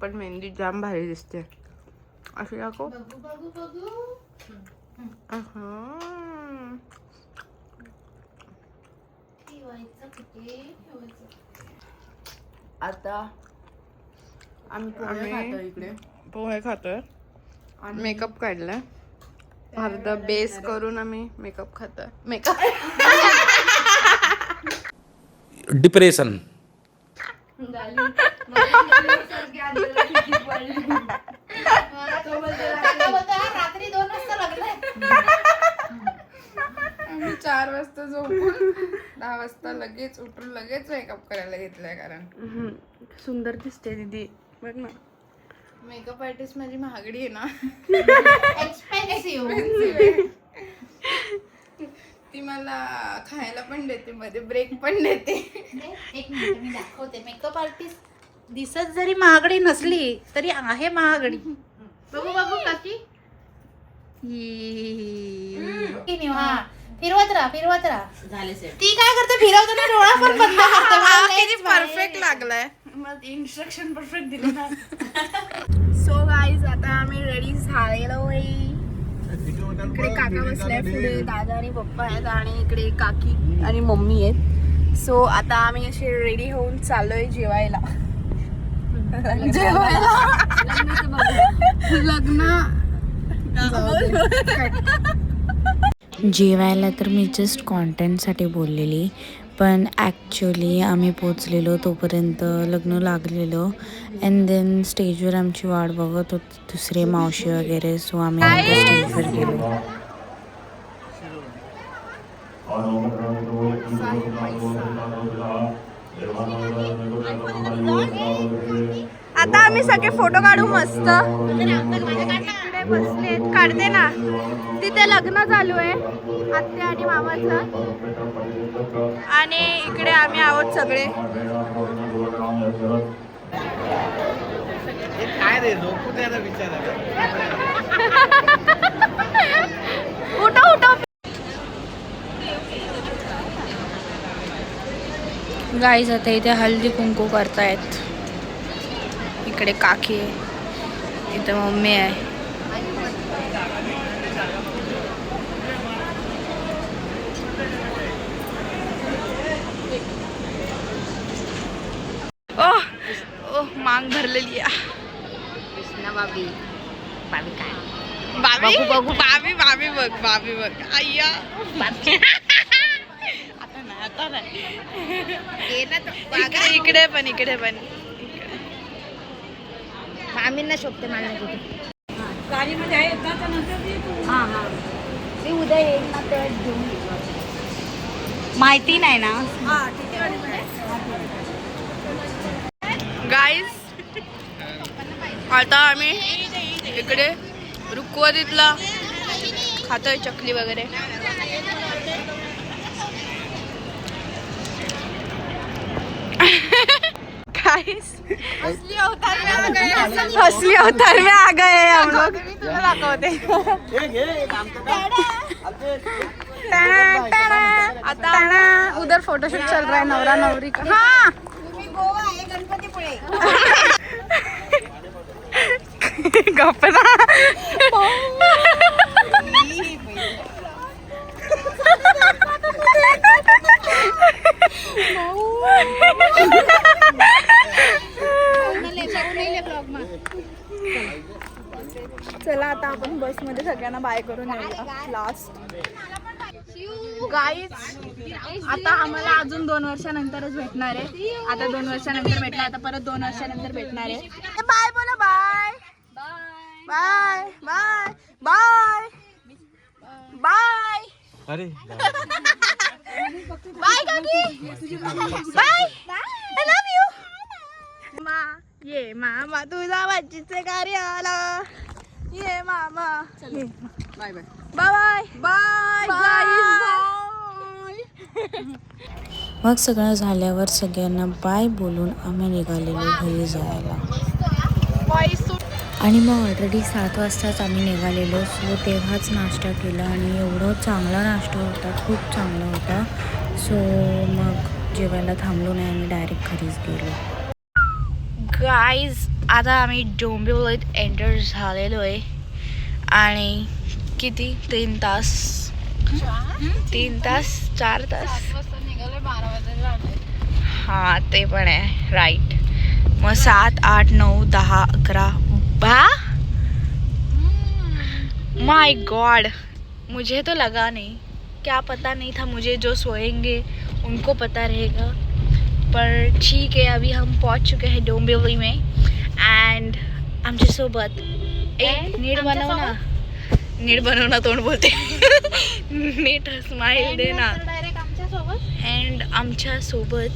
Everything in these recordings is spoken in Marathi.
पण मेहंदी जाम भारी दिसते. अशी दाखव. आता आम्ही पोहे खातोय. मेकअप काढलाय. अर्धा बेस करून आम्ही मेकअप खातोय. Makeup depression. रात्री 2 वाजता लागलाय. 4 वाजता झोपून 10 वाजता लगेच उठून लगेच मेकअप करायला घेतलाय. कारण सुंदर दिसते दीदी बघ ना. मेकअप आर्टिस्ट माझी महागडी आहे ना. एक्सपेन्सिव्ह. ती मला खायला पण देते, मध्ये ब्रेक पण देते. एक मिनिट मी दाखवते. मेकअप आर्टिस्ट दिसत जरी महागडी नसली तरी आहे महागडी. बघू बघू काकी. हा फिरवत राहा. झाले सेट. ती काय करते फिरवताना डोळा पण बंद करते. किती परफेक्ट लागलाय. मग इन्स्ट्रक्शन परफेक्ट दिले ना. सो गाईज आता आम्ही रेडी झालेलो आहे. इकडे काका बसलाय पुढे, दादा आणि पप्पा आहेत आणि इकडे काकी आणि मम्मी आहेत. सो आता आम्ही असे रेडी होऊन चाललोय जेवायला. जेवायला तर मी जस्ट कॉन्टेंटसाठी बोललेली, पण ॲक्च्युली आम्ही पोचलेलो तोपर्यंत लग्न लागलेलो. अँड देन स्टेजवर आमची वाट बघत होती दुसरे मावशी वगैरे. सो आम्ही आमच्या स्टेजवर गेलो. आता आम्ही सगळे फोटो काढू मस्त. इकडे बसले काढते ना. तिथे लग्न चालू आहे आत्या आणि मामाचं. आणि इकडे आम्ही आहोत सगळे. उठो उठो. गाईज आता इथे हळदी कुंकू करतायत. इकडे काकी आहे, इथं मम्मी आहे. ओह मांग भरलेली आहे. बाबी काय बाबी बघू बाबी बघ अय्या. आता नाही इकडे पण आम्ही शोधते मला गाडीमध्ये आहे. मी उद्या येईल ना तेव्हा घेऊन येईल. माहिती नाही ना. गाईज आता आम्ही इकडे रुकवतीतला खातोय चकली वगैरे. गाइस असली अवतार में आ गए हम लोग. आता उधर फोटोशूट चल रहा है नवरा नवरी का. हाँ गोवा आहे गणपतीपुळे. गप्पा. चला आता आपण बस मध्ये सगळ्यांना बाय करून येऊया लास्ट. गाईज आता आम्हाला अजून 2 वर्षानंतरच भेटणार आहे. आता 2 वर्षानंतर भेटला, आता परत 2 वर्षानंतर भेटणार आहे. बाय बोला. Bye bye bye bye bye. अरे बाय काकी. बाय. I love you. ये मामा तुझा बच्चीचे कार्य आला. ये मामा. Bye bye bye bye bye. मग सगळं झाल्यावर सगळ्यांना बाय बोलून आम्ही निघालेलो घरी जायला. आणि मग ऑलरेडी 7 वाजताच आम्ही निघालेलो. सो तेव्हाच नाश्ता केला आणि एवढं चांगला नाश्ता होता, खूप चांगला होता. सो मग जेवायला थांबलो नाही, आम्ही डायरेक्ट घरीच गेलो. गाईज आता आम्ही डोंबिवलीत एंटर झालेलो आहे आणि किती 3 तास 4 तास निघाले 12 वाजायला. हां ते पण आहे राईट. मग 7, 8, 9, 10, 11 माय गॉड, मुझे तो लगा नहीं, क्या पता नहीं था मुझे, जो सोएंगे उनको पता रहेगा. पर ठीक है, अभी हम पहुंच चुके हैं डोंबिवली में एंड आमच्यासोबत नीट बनव ना तोंड बोलते नीट स्माइल दे ना. डायरेक्ट आमच्या सोबत अँड आमच्यासोबत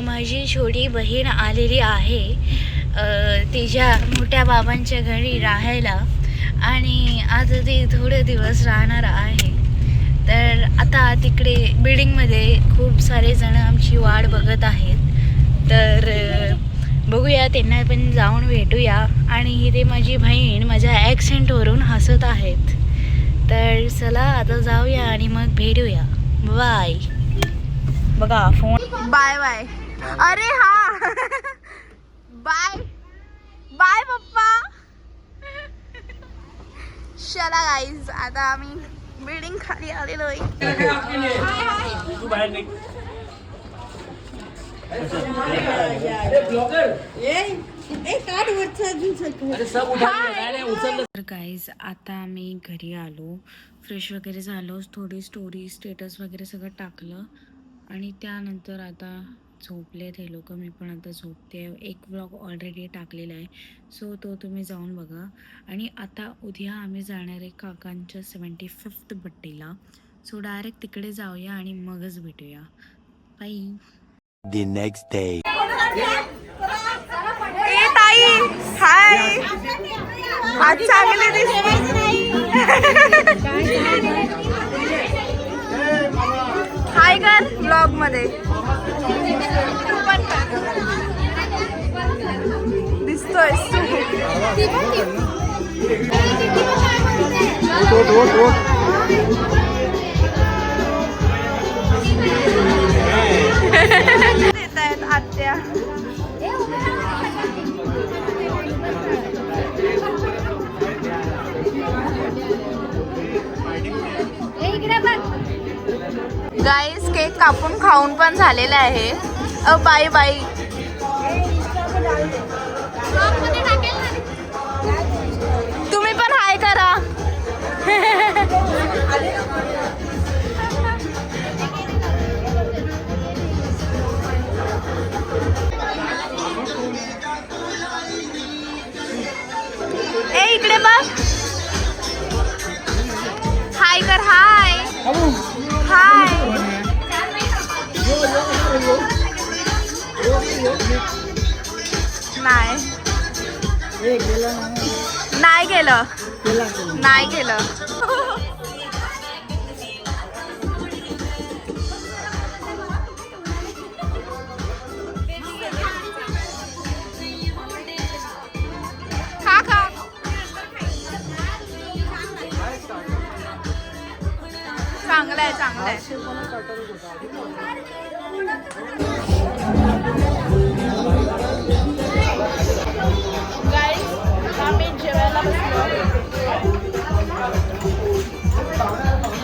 माझी छोटी बहीण आलेली आहे तिच्या मोठ्या बाबांच्या घरी राहायला आणि आता ती थोडे दिवस राहणार आहे. तर आता तिकडे बिल्डिंगमध्ये खूप सारे जण आमची वाट बघत आहेत. तर बघूया, त्यांना पण जाऊन भेटूया. आणि इथे माझी बहीण माझ्या ॲक्सेंटवरून हसत आहेत. तर चला आता जाऊया आणि मग भेटूया. बाय. बघा फोन. Bye bye. अरे हा बाय बाय पप्पा. चला गाईज, आता आम्ही बिल्डिंग खाली आलेलो आहे. तर गाईज आता आम्ही घरी आलो, फ्रेश वगैरे झालो, थोडी स्टोरी स्टेटस वगैरे सगळं टाकलं आणि त्यानंतर आता झोपलेत हे लोक. मी पण आता झोपते. एक व्लॉग ऑलरेडी टाकलेला आहे, सो तो तुम्ही जाऊन बघा. आणि आता उद्या आम्ही जाणार आहे काकांच्या 75th बड्डेला, सो डायरेक्ट तिकडे जाऊया आणि मगच भेटूया. बाय. The next day. ए ताई, हाय. आज चांगले दिसते. हाय कर ब्लॉग मध्ये. तू पण कर. दिसतोयस तू. देत आहेत आत्या. गाईस, केक कापून खाऊन पण झालेला आहे. Bye bye. तुम्ही पण हाय करा. ए इकडे बघ. हाय कर. हाय हाय. नाही केलं. खा. चांगलं आहे. गाईस, आम्ही जेवायला बसलो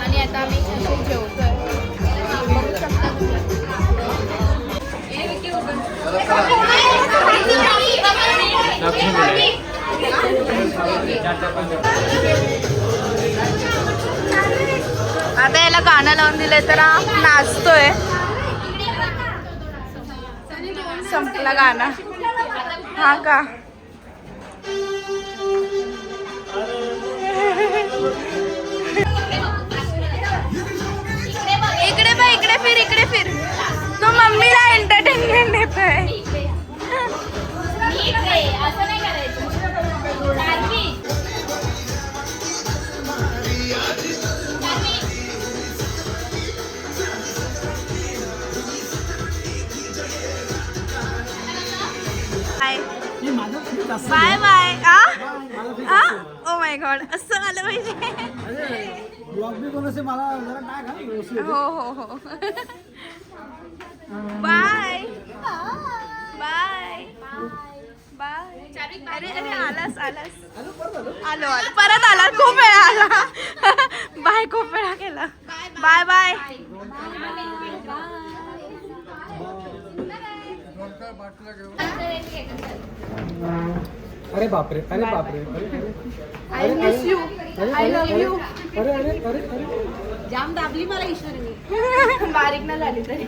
आणि आता आम्ही इथे जेवतोय. बघू शकता. आता याला गाणं लावून दिले तर नाचतोय. संपला गाणं. हा का. इकडे फिर. तो मम्मीला एंटरटेनमेंट देतोय. Bye bye. Oh my god, असं आलं पाहिजे. हो. Bye bye. अरे अरे आलास आलो परत आला खूप वेळा आला बाय खूप वेळा केला बाय बाय अरे बापरे अरे बापरे I miss you I love you अरे अरे अरे अरे जाम दाबली मला ईश्वरीने बारीक ना झाली तरी